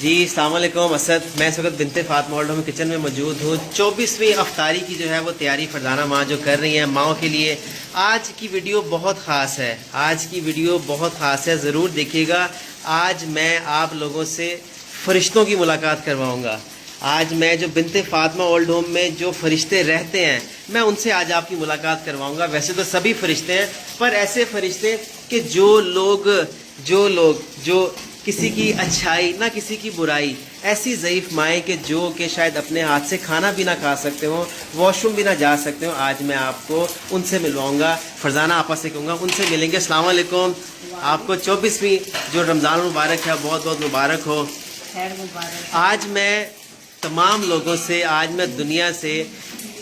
جی السلام علیکم اسد، میں اس وقت بنت فاطمہ اولڈ ہوم کچن میں موجود ہوں۔ 24ویں افطاری کی جو ہے وہ تیاری فرزانہ ماں جو کر رہی ہیں ماؤں کے لیے۔ آج کی ویڈیو بہت خاص ہے، آج کی ویڈیو بہت خاص ہے، ضرور دیکھیے گا۔ آج میں آپ لوگوں سے فرشتوں کی ملاقات کرواؤں گا۔ آج میں جو بنت فاطمہ اولڈ ہوم میں جو فرشتے رہتے ہیں میں ان سے آج آپ کی ملاقات کرواؤں گا۔ ویسے تو سبھی فرشتے ہیں، پر ایسے فرشتے کہ جو لوگ جو کسی کی اچھائی نہ کسی کی برائی، ایسی ضعیف مائیں کہ جو کہ شاید اپنے ہاتھ سے کھانا بھی نہ کھا سکتے ہوں، واش روم بھی نہ جا سکتے ہوں، آج میں آپ کو ان سے ملواؤں گا۔ فرزانہ آپا سے کہوں گا ان سے ملیں گے۔ السلام علیکم، آپ کو 24ویں جو رمضان المبارک ہے بہت بہت مبارک ہو۔ خیر مبارک۔ آج میں تمام لوگوں سے، آج میں دنیا سے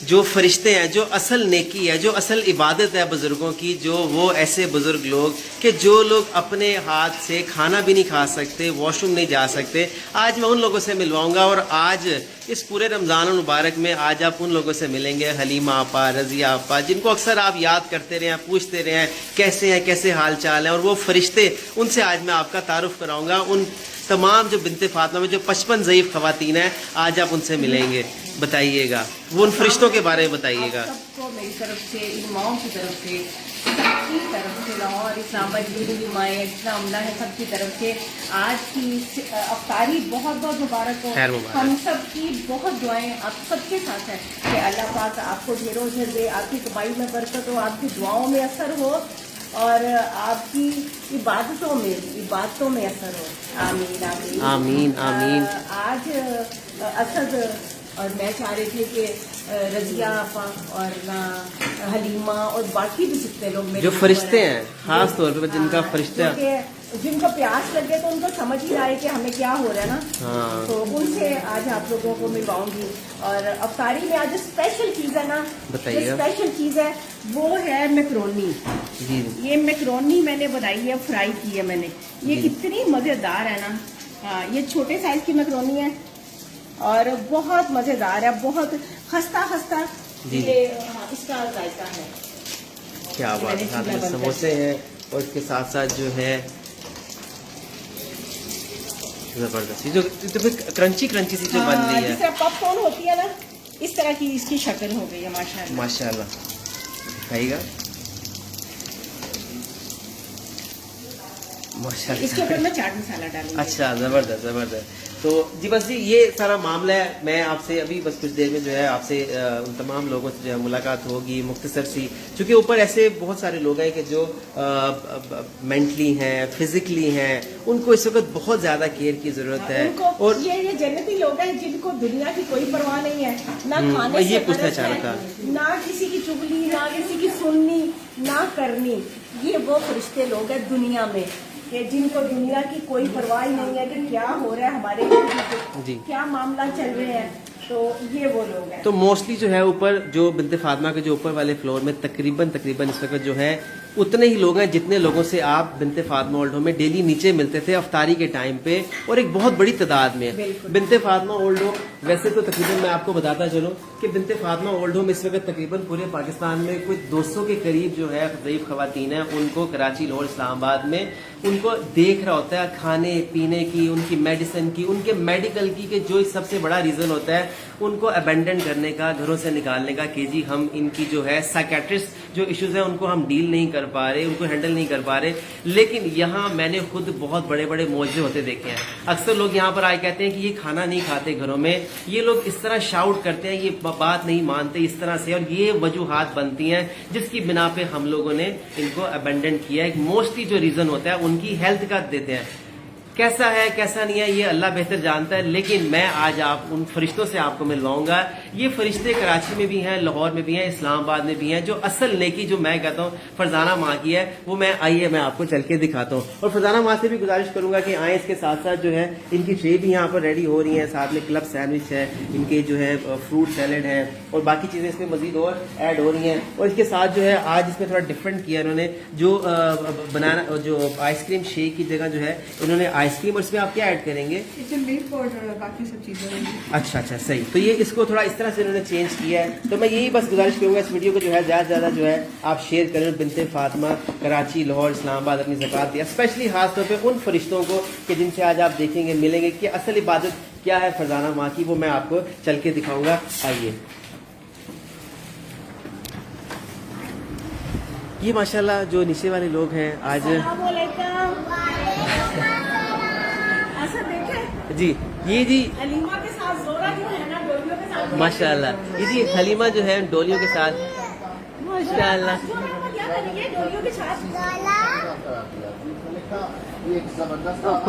جو فرشتے ہیں، جو اصل نیکی ہے، جو اصل عبادت ہے بزرگوں کی، جو وہ ایسے بزرگ لوگ کہ جو لوگ اپنے ہاتھ سے کھانا بھی نہیں کھا سکتے، واش روم نہیں جا سکتے، آج میں ان لوگوں سے ملواؤں گا۔ اور آج اس پورے رمضان المبارک میں آج آپ ان لوگوں سے ملیں گے، حلیمہ آپا، رضیہ آپا، جن کو اکثر آپ یاد کرتے رہے ہیں، پوچھتے رہے ہیں کیسے ہیں، کیسے حال چال ہیں، اور وہ فرشتے، ان سے آج میں آپ کا تعارف کراؤں گا۔ ان تمام جو بنت فاطمہ میں جو 55 ضعیف خواتین ہیں، آج آپ ان سے ملیں گے۔ بتائیے گا وہ ان فرشتوں کے بارے میں بتائیے گا۔ سب کو میری طرف سے، ان ماؤں کی طرف سے، سب کی طرف سے، لاہور اسلام آباد جتنی بھی مائیں جتنا عملہ ہے سب کی طرف سے آج کی افطاری بہت بہت مبارک ہو۔ خیر مبارک۔ ہم سب کی بہت دعائیں آپ سب کے ساتھ ہیں کہ اللہ پاک آپ کو ڈھیروں ڈھیر دے، آپ کی کمائی میں برکت ہو، آپ کی دعاؤں میں اثر ہو، اور آپ کی عبادتوں میں اثر ہو۔ آمین آمین آمین آمین۔ آج اسد اور میں چاہ رہی تھی کہ رضیہ آپا اور حلیمہ اور باقی بھی جتنے لوگ میرے جو فرشتے ہیں، خاص طور پہ جن کا فرشتہ، جن کو پیاس لگے تو ان کو سمجھ ہی آئے کہ ہمیں کیا ہو رہا ہے نا، ہاں، تو ان سے آج آپ لوگوں کو ملواؤں گی۔ اور افطاری میں آج اسپیشل چیز ہے نا، بتائیے گا۔ اسپیشل چیز ہے وہ ہے میکرونی۔ جی یہ میکرونی میں نے بنائی ہے، فرائی کی ہے میں نے۔ یہ اتنی مزیدار ہے نا، ہاں یہ چھوٹے سائز کی میکرونی ہے اور بہت مزیدار ہے، بہت خستہ یہ اس کا ذائقہ ہے۔ کیا بات ہے، ساتھ میں سموسے ہیں اور اس کے ساتھ ساتھ جو ہے زبردست یہ جو کرنچی سی جو بن رہی ہے، جس طرح پاپ کارن ہوتی ہے نا، اس طرح کی اس کی شکل ہو گئی ہے ماشاءاللہ۔ ماشاءاللہ۔ کھائیے گا ماشاءاللہ۔ اس کے اوپر میں چاٹ مسالہ ڈالوں گی۔ اچھا، زبردست زبردست۔ تو جی بس جی یہ سارا معاملہ ہے۔ میں آپ سے ابھی بس کچھ دیر میں جو ہے آپ سے ان تمام لوگوں سے جو ہے ملاقات ہوگی مختصر سی، چونکہ اوپر ایسے بہت سارے لوگ ہیں کہ جو مینٹلی ہیں، فزیکلی ہیں، ان کو اس وقت بہت زیادہ کیئر کی ضرورت ہے۔ اور یہ جنتی لوگ ہیں جن کو دنیا کی کوئی پرواہ نہیں ہے، نہ کھانے سے یہ پوچھنا غرض چاہ رہا تھا، ہے، نہ کسی کی چگلی، نہ کسی کی سننی، نہ کرنی۔ یہ وہ فرشتے لوگ ہیں دنیا میں کہ جن کو دنیا کی کوئی پرواہ نہیں ہے کہ کیا ہو رہا ہے ہمارے جی، کیا معاملہ چل رہے ہیں، تو یہ وہ لوگ ہیں۔ تو موسٹلی جو ہے اوپر جو بنت فاطمہ کے جو اوپر والے فلور میں تقریباً اس وقت جو ہے اتنے ہی لوگ ہیں جتنے لوگوں سے آپ بنت فاطمہ اولڈ ہوم میں ڈیلی نیچے ملتے تھے افطاری کے ٹائم پہ، اور ایک بہت بڑی تعداد میں بنت فاطمہ اولڈ ہوم۔ ویسے تو تقریباً میں آپ کو بتاتا چلوں کہ بنت فاطمہ اولڈ ہوم اس وقت تقریباً پورے پاکستان میں کوئی 200 کے قریب جو ہے ضعیف خواتین ہیں، ان کو کراچی، لاہور، اسلام آباد میں ان کو دیکھ رہا ہوتا ہے، کھانے پینے کی، ان کی میڈیسن کی، ان کے میڈیکل کی، کہ جو سب سے بڑا ریزن ہوتا ہے ان کو ابینڈن کرنے کا، گھروں سے نکالنے کا، کہ جی ہم ان کی جو ہے سائیکیٹرسٹ جو ایشوز ہیں ان کو ہم ڈیل نہیں کر پا رہے، ان کو ہینڈل نہیں کر پا رہے۔ لیکن یہاں میں نے خود بہت بڑے بڑے معجزے ہوتے دیکھے ہیں۔ اکثر لوگ یہاں پر آئے کہتے ہیں کہ یہ کھانا نہیں کھاتے گھروں میں، یہ لوگ اس طرح شاؤٹ کرتے ہیں، یہ بات نہیں مانتے اس طرح سے، اور یہ وجوہات بنتی ہیں جس کی بنا پہ ہم لوگوں نے ان کو ابینڈن کیا ہے۔ موسٹلی جو ریزن ہوتا ہے ان کی ہیلتھ کا دیتے ہیں، کیسا ہے کیسا نہیں ہے یہ اللہ بہتر جانتا ہے۔ لیکن میں آج آپ ان فرشتوں سے آپ کو ملواؤں گا۔ یہ فرشتے کراچی میں بھی ہیں، لاہور میں بھی ہیں، اسلام آباد میں بھی ہیں، جو اصل نیکی جو میں کہتا ہوں فرزانہ ماں کی ہے، وہ میں آئیے میں آپ کو چل کے دکھاتا ہوں۔ اور فرزانہ ماں سے بھی گزارش کروں گا کہ آئیں، اس کے ساتھ ساتھ جو ہے ان کی ٹرے بھی یہاں پر ریڈی ہو رہی ہیں، ساتھ میں کلب سینڈوچ ہے، ان کے جو ہے فروٹ سیلڈ ہے، اور باقی چیزیں اس میں مزید اور ایڈ ہو رہی ہیں۔ اور اس کے ساتھ جو ہے آج اس میں تھوڑا ڈفرینٹ کیا انہوں نے، جو بنانا جو آئس کریم شیک کی جگہ جو ہے انہوں نے آئس آئس کریم اور اس میں آپ کیا ایڈ کریں گے؟ کچن ملک اور باقی سب چیزیں ہوں گی. اچھا اچھا صحیح. تو یہ اس کو تھوڑا اس طرح سے انہوں نے چینج کیا ہے. تو میں یہی بس گزارش کروں گا اس ویڈیو کو جو ہے زیادہ سے زیادہ جو ہے آپ شیئر کریں. بنت فاطمہ کراچی، لاہور، اسلام آباد اپنی زکوٰۃ دیا، اسپیشلی خاص طور پہ ان فرشتوں کو کہ جن سے آج آپ دیکھیں گے ملیں گے کہ اصل عبادت کیا ہے فرزانہ ماں کی، وہ میں آپ کو چل کے دکھاؤں گا. آئیے. یہ ماشاءاللہ جو نیچے والے لوگ ہیں آج السلام علیکم. ایسا دیکھیں جی یہ جی حلیمہ کے ساتھ زورا جو ہے نا ڈولیوں کے ساتھ ماشاءاللہ یہ جی حلیمہ جو ہے ڈولیوں کے ساتھ ماشاءاللہ. کیا کریں گے ڈولیوں کے ساتھ؟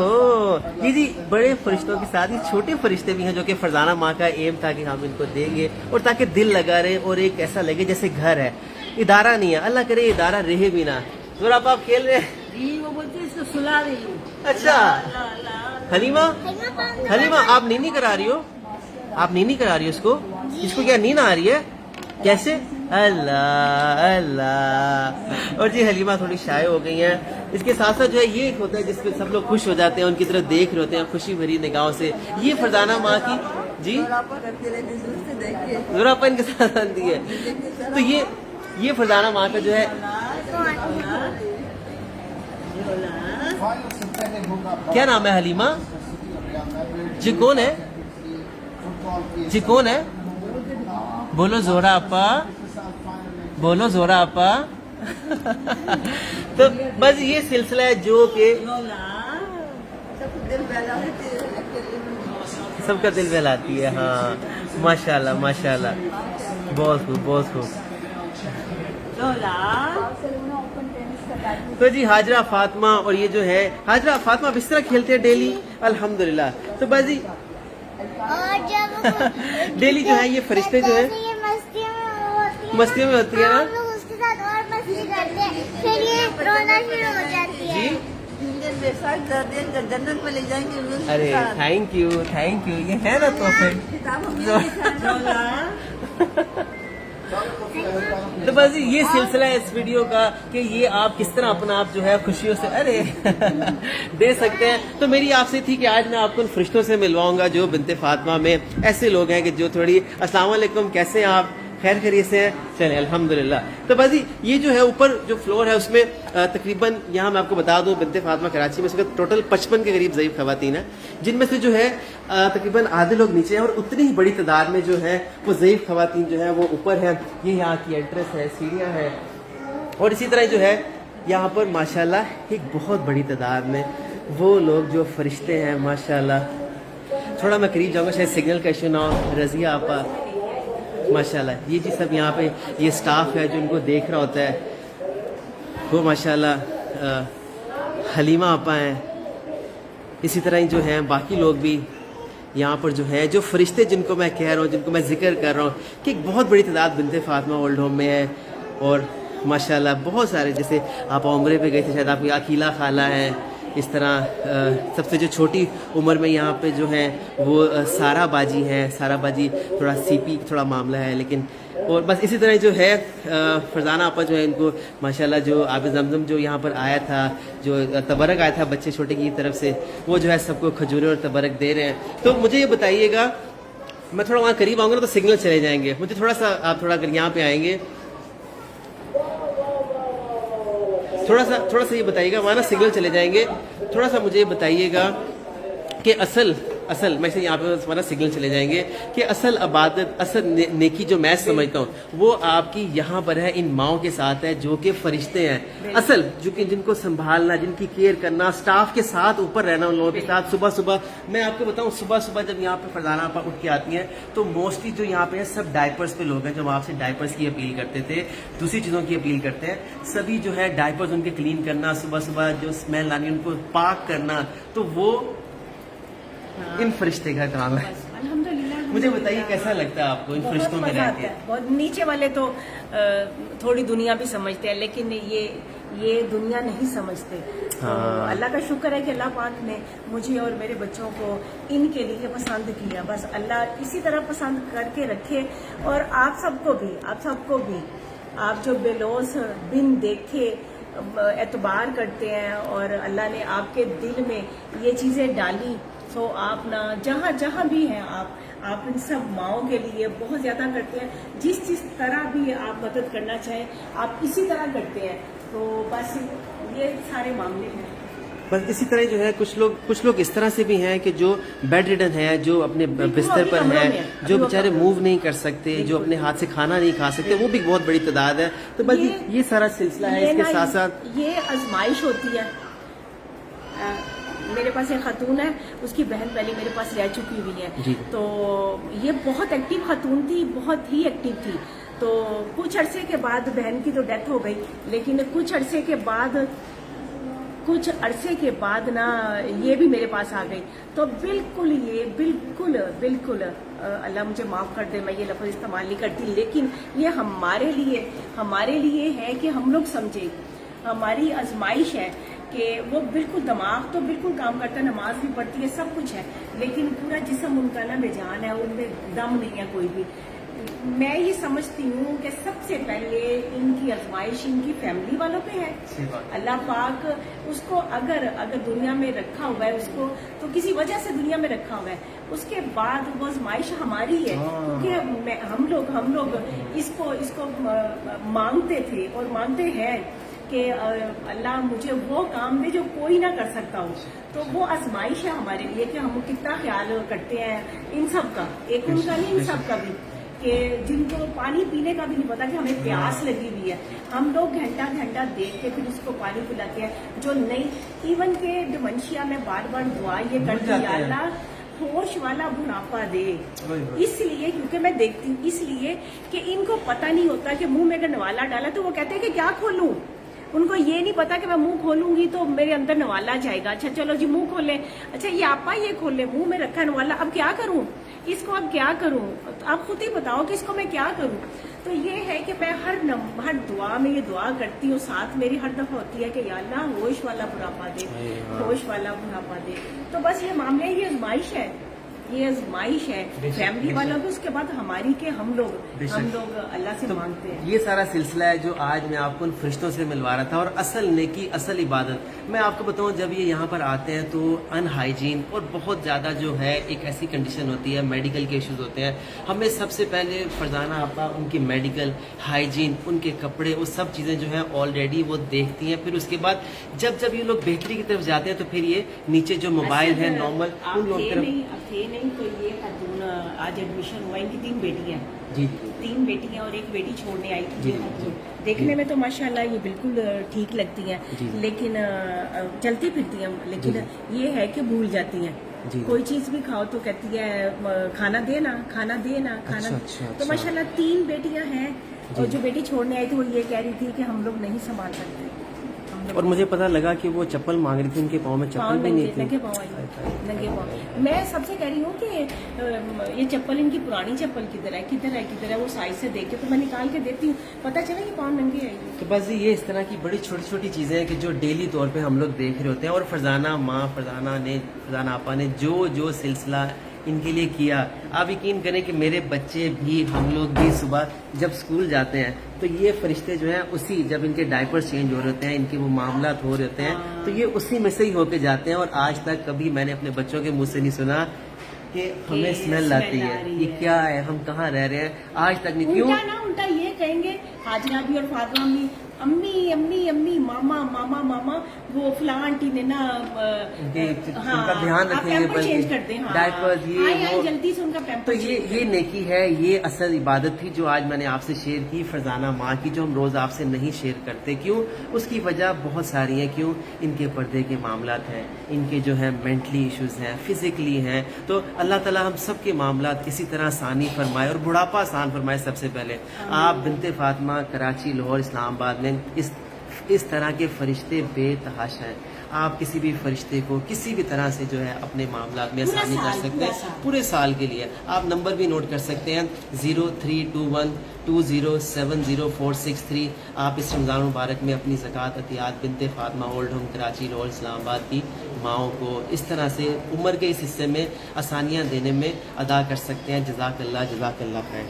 اوہ یہ جی بڑے فرشتوں کے ساتھ یہ چھوٹے فرشتے بھی ہیں جو کہ فرزانہ ماں کا ایم تھا کہ ہم ان کو دیں گے اور تاکہ دل لگا رہے اور ایک ایسا لگے جیسے گھر ہے، ادارہ نہیں ہے. اللہ کرے ادارہ رہے بھی نہ. ذرا آپ کھیل رہے ہیں؟ جی وہ بولتے ہیں اس کو سلا رہی ہوں. اچھا حلیمہ آپ نینی کرا رہی ہو؟ آپ نینی کرا رہی ہو اس کو کیا نیند آ رہی ہے؟ کیسے؟ اللہ اللہ. اور جی حلیمہ تھوڑی شائع ہو گئی ہیں. اس کے ساتھ ساتھ جو ہے یہ ایک ہوتا ہے جس پہ سب لوگ خوش ہو جاتے ہیں، ان کی طرف دیکھ رہے ہوتے ہیں خوشی بھری نگاہوں سے. یہ فرزانہ ماں کی جی ذرا ان کے ساتھ آتی ہے. تو یہ فرزانہ ماں کا جو ہے کیا نام ہے؟ حلیمہ جی کون ہے؟ جی کون ہے؟ بولو زورا اپا، بولو زورا اپا. تو بس یہ سلسلہ ہے جو کہ سب کا دل بہلاتی ہے. ہاں ماشاءاللہ ماشاءاللہ بہت خوب بہت خوب. تو جی حاجرہ فاطمہ اور یہ جو ہے حاجرہ فاطمہ اب اس طرح کھیلتے ہیں ڈیلی الحمدللہ. تو بس جی ڈیلی جو ہے یہ فرشتے جو ہے مستیوں میں ہوتی ہے نا جی. جنت میں لے جائیں گے. ارے تھینک یو یہ ہے نا تحفے. تو بس یہ سلسلہ ہے اس ویڈیو کا کہ یہ آپ کس طرح اپنا آپ جو ہے خوشیوں سے ارے دے سکتے ہیں. تو میری آپ سے تھی کہ آج میں آپ کو ان فرشتوں سے ملواؤں گا جو بنت فاطمہ میں ایسے لوگ ہیں کہ جو تھوڑی السلام علیکم کیسے ہیں آپ؟ خیر خیریت سے ہیں؟ چلیں الحمدللہ. تو بس یہ جو ہے اوپر جو فلور ہے اس میں تقریباً یہاں میں آپ کو بتا دوں بنت فاطمہ کراچی میں اس وقت ٹوٹل 55 کے قریب ضعیف خواتین ہیں، جن میں سے جو ہے تقریباً آدھے لوگ نیچے ہیں اور اتنی ہی بڑی تعداد میں جو ہے وہ ضعیف خواتین جو ہیں وہ اوپر ہیں. یہ یہاں کی ایڈریس ہے، سیڑھیاں ہیں. اور اسی طرح جو ہے یہاں پر ماشاءاللہ ایک بہت بڑی تعداد میں وہ لوگ جو فرشتے ہیں ماشاءاللہ. تھوڑا میں قریب جاؤں گا شاید سگنل کا ایشو نہ ہو. رضیہ آپا ماشاءاللہ یہ جی سب یہاں پہ یہ سٹاف ہے جو ان کو دیکھ رہا ہوتا ہے وہ ماشاءاللہ. حلیمہ آپا ہیں، اسی طرح ہی جو ہیں باقی لوگ بھی یہاں پر جو ہے جو فرشتے جن کو میں کہہ رہا ہوں جن کو میں ذکر کر رہا ہوں کہ ایک بہت بڑی تعداد بنت فاطمہ اولڈ ہوم میں ہے. اور ماشاءاللہ بہت سارے جیسے آپ عمرے پہ گئے تھے شاید آپ کی عقیلہ خالہ ہیں. اس طرح سب سے جو چھوٹی عمر میں یہاں پہ جو ہیں وہ سارا باجی ہیں. سارا باجی تھوڑا سی پی تھوڑا معاملہ ہے لیکن. اور بس اسی طرح جو ہے فرزانہ آپا جو ہے ان کو ماشاءاللہ جو آب زمزم جو یہاں پر آیا تھا جو تبرک آیا تھا بچے چھوٹے کی طرف سے وہ جو ہے سب کو کھجورے اور تبرک دے رہے ہیں. تو مجھے یہ بتائیے گا میں تھوڑا وہاں قریب آؤں گا نا تو سگنل چلے جائیں گے. مجھے تھوڑا سا آپ تھوڑا اگر یہاں پہ آئیں گے تھوڑا سا یہ بتائیے گا وہاں نا سگنل چلے جائیں گے. تھوڑا سا مجھے یہ بتائیے گا کہ اصل میں سے یہاں پہ ہمارا سگنل چلے جائیں گے کہ اصل عبادت اصل نیکی جو میں سمجھتا ہوں وہ آپ کی یہاں پر ہے ان ماؤں کے ساتھ ہے جو کہ فرشتے ہیں. اصل جو کہ جن کو سنبھالنا جن کی کیئر کرنا سٹاف کے ساتھ اوپر رہنا ان لوگوں کے ساتھ. صبح میں آپ کو بتاؤں صبح جب یہاں پہ فرزانہ آپا اٹھ کے آتی ہیں تو موسٹلی جو یہاں پہ ہیں سب ڈائپرز پہ لوگ ہیں جو آپ سے ڈائپرز کی اپیل کرتے تھے دوسری چیزوں کی اپیل کرتے ہیں. سبھی جو ہے ڈائپرز ان کے کلین کرنا صبح جو اسمیل لانی ان کو پاک کرنا تو وہ ان فرشتے کا کام ہے. الحمدللہ. مجھے بتائیے کیسا لگتا ہے آپ کو ان فرشتوں میں رہ کے؟ بہت نیچے والے تو تھوڑی دنیا بھی سمجھتے ہیں لیکن یہ دنیا نہیں سمجھتے. اللہ کا شکر ہے کہ اللہ پاک نے مجھے اور میرے بچوں کو ان کے لیے پسند کیا. بس اللہ اسی طرح پسند کر کے رکھے. اور آپ سب کو بھی آپ جو بے لوث بن دیکھے اعتبار کرتے ہیں اور اللہ نے آپ کے دل میں یہ چیزیں ڈالی، تو آپ نا جہاں جہاں بھی ہیں آپ ان سب ماؤں کے لیے بہت زیادہ کرتے ہیں. جس طرح بھی آپ مدد کرنا چاہیں آپ اسی طرح کرتے ہیں. تو بس یہ سارے معاملے ہیں. بس اسی طرح جو ہے کچھ لوگ اس طرح سے بھی ہیں کہ جو بیڈ ریڈن ہے، جو اپنے بستر پر ہیں، جو بیچارے موو نہیں کر سکتے، جو اپنے ہاتھ سے کھانا نہیں کھا سکتے، وہ بھی بہت بڑی تعداد ہے. تو بس یہ سارا سلسلہ ہے. اس کے ساتھ ساتھ یہ آزمائش ہوتی ہے. میرے پاس ایک خاتون ہے، اس کی بہن پہلے میرے پاس رہ چکی ہوئی ہے. تو یہ بہت ایکٹیو خاتون تھی، بہت ہی ایکٹیو تھی. تو کچھ عرصے کے بعد بہن کی تو ڈیتھ ہو گئی، لیکن کچھ عرصے کے بعد نا یہ بھی میرے پاس آ گئی. تو بالکل اللہ مجھے معاف کر دے، میں یہ لفظ استعمال نہیں کرتی، لیکن یہ ہمارے لیے ہے کہ ہم لوگ سمجھیں. ہماری آزمائش ہے کہ وہ بالکل دماغ تو بالکل کام کرتا ہے، نماز بھی پڑھتی ہے، سب کچھ ہے، لیکن پورا جسم ان کا نا بے جان ہے، ان میں دم نہیں ہے کوئی بھی. میں یہ سمجھتی ہوں کہ سب سے پہلے ان کی آزمائش ان کی فیملی والوں پہ ہے. اللہ پاک اس کو اگر دنیا میں رکھا ہوا ہے، اس کو تو کسی وجہ سے دنیا میں رکھا ہوا ہے. اس کے بعد وہ آزمائش ہماری ہے، کیونکہ ہم لوگ اس کو مانگتے تھے اور مانگتے ہیں کہ اللہ مجھے وہ کام دے جو کوئی نہ کر سکتا ہو. تو وہ آزمائش ہے ہمارے لیے کہ ہم کتنا خیال کرتے ہیں ان سب کا، ایک ان کا نہیں، ان سب کا بھی، کہ جن کو پانی پینے کا بھی نہیں پتا کہ ہمیں پیاس لگی ہوئی ہے، ہم لوگ گھنٹہ دیکھ کے پھر اس کو پانی پلاتے ہیں. جو نہیں، ایون کہ ڈیمنشیا میں بار دعا یہ کرتی ہے، اللہ ہوش والا بڑھاپا دے. اس لیے کیونکہ میں دیکھتی ہوں، اس لیے کہ ان کو پتہ نہیں ہوتا کہ منہ میں اگر نوالا ڈالا تو وہ کہتے ہیں کہ کیا کھولوں. ان کو یہ نہیں پتا کہ میں منہ کھولوں گی تو میرے اندر نوالا جائے گا. اچھا چلو جی منہ کھولیں، اچھا یہ آپا یہ کھولیں، منہ میں رکھا ہے نوالا، اب کیا کروں اس کو، اب کیا کروں، آپ خود ہی بتاؤ کہ اس کو میں کیا کروں. تو یہ ہے کہ میں ہر دعا میں یہ دعا کرتی ہوں، ساتھ میری ہر دفعہ ہوتی ہے کہ یا اللہ ہوش والا بڑھاپا دے، ہوش والا بڑھاپا دے. تو بس یہ معاملہ، یہ آزمائش ہے، یہ آزمائش ہے فیملی والوں کو، اس کے بعد ہماری کہ ہم لوگ اللہ سے مانگتے ہیں. یہ سارا سلسلہ ہے جو آج میں آپ کو ان فرشتوں سے ملوا رہا تھا. اور اصل نیکی، اصل عبادت میں آپ کو بتاؤں، جب یہ یہاں پر آتے ہیں تو ان ہائیجین اور بہت زیادہ جو ہے ایک ایسی کنڈیشن ہوتی ہے، میڈیکل کے ایشوز ہوتے ہیں. ہمیں سب سے پہلے فرزانہ آپا ان کی میڈیکل ہائیجین، ان کے کپڑے، وہ سب چیزیں جو ہیں آلریڈی وہ دیکھتی ہیں. پھر اس کے بعد جب یہ لوگ بہتری کی طرف جاتے ہیں تو پھر یہ نیچے جو موبائل ہے نارمل ان لوگوں کی تو یہ خاتون آج ایڈمیشن ہوا، ان کی 3 بیٹی ہیں. جی 3 بیٹی ہیں اور ایک بیٹی چھوڑنے آئی تھی. دیکھنے میں تو ماشاءاللہ یہ بالکل ٹھیک لگتی ہیں، لیکن چلتی پھرتی ہیں، لیکن یہ ہے کہ بھول جاتی ہیں. کوئی چیز بھی کھاؤ تو کہتی ہے کھانا دینا. تو ماشاءاللہ 3 بیٹیاں ہیں. اور جو بیٹی چھوڑنے آئی تھی وہ یہ کہہ رہی تھی کہ ہم لوگ نہیں سنبھال سکتے. اور مجھے پتا لگا کہ وہ چپل مانگ رہی تھی، ان کے پاؤں میں چپل بھی نہیں تھی. ننگے پاؤں. میں سب سے کہہ رہی ہوں کہ یہ چپل ان کی پرانی چپل کدھر ہے وہ سائز سے دیکھ کے تو میں نکال کے دیتی ہوں، پتا چلا کہ پاؤں ننگے آئی. تو بس یہ اس طرح کی بڑی چھوٹی چیزیں ہیں کہ جو ڈیلی طور پہ ہم لوگ دیکھ رہے ہوتے ہیں. اور فرزانہ آپا نے جو سلسلہ ان کے لیے کیا، آپ یقین کریں کہ میرے بچے بھی، ہم لوگ بھی صبح جب اسکول جاتے ہیں تو یہ فرشتے جو ہیں اسی، جب ان کے ڈائپر چینج ہو رہے ہوتے ہیں، ان کے وہ معاملات ہو رہے ہوتے ہیں، تو یہ اسی میں سے ہی ہو کے جاتے ہیں. اور آج تک کبھی میں نے اپنے بچوں کے منہ سے نہیں سنا کہ ہمیں اسمیل آتی ہے، یہ کیا ہے، ہم کہاں رہ رہے ہیں، آج تک نہیں. کیوں الٹا یہ کہیں گے حاجرہ بھی اور فاطمہ بھی، امی ماما وہ فلاں آنٹی نے نا ان کا دھیان رکھیں گے، چینج کر دیں، ڈائپرز یہ جلدی سے ان کا پیمپر. تو یہ نیکی ہے، یہ اصل عبادت تھی جو آج میں نے آپ سے شیئر کی، فرزانہ ماں کی، جو ہم روز آپ سے نہیں شیئر کرتے. کیوں؟ اس کی وجہ بہت ساری ہیں. کیوں؟ ان کے پردے کے معاملات ہیں، ان کے جو ہے مینٹلی ایشوز ہیں، فزیکلی ہیں. تو اللہ تعالیٰ ہم سب کے معاملات اسی طرح آسانی فرمائے اور بڑھاپا آسان فرمائے. سب سے پہلے آپ بنت فاطمہ، کراچی، لاہور، اسلام آباد میں اس طرح کے فرشتے بے تحاشا ہیں. آپ کسی بھی فرشتے کو کسی بھی طرح سے جو ہے اپنے معاملات میں آسانی کر سکتے ہیں پورے سال کے لیے. آپ نمبر بھی نوٹ کر سکتے ہیں 0321207046 آپ اس رمضان مبارک میں اپنی زکوٰۃ عطیات بنت فاطمہ اولڈ ہوم کراچی، لاہور، اسلام آباد کی ماؤں کو اس طرح سے عمر کے اس حصے میں آسانیاں دینے میں ادا کر سکتے ہیں. جزاک اللہ خیر.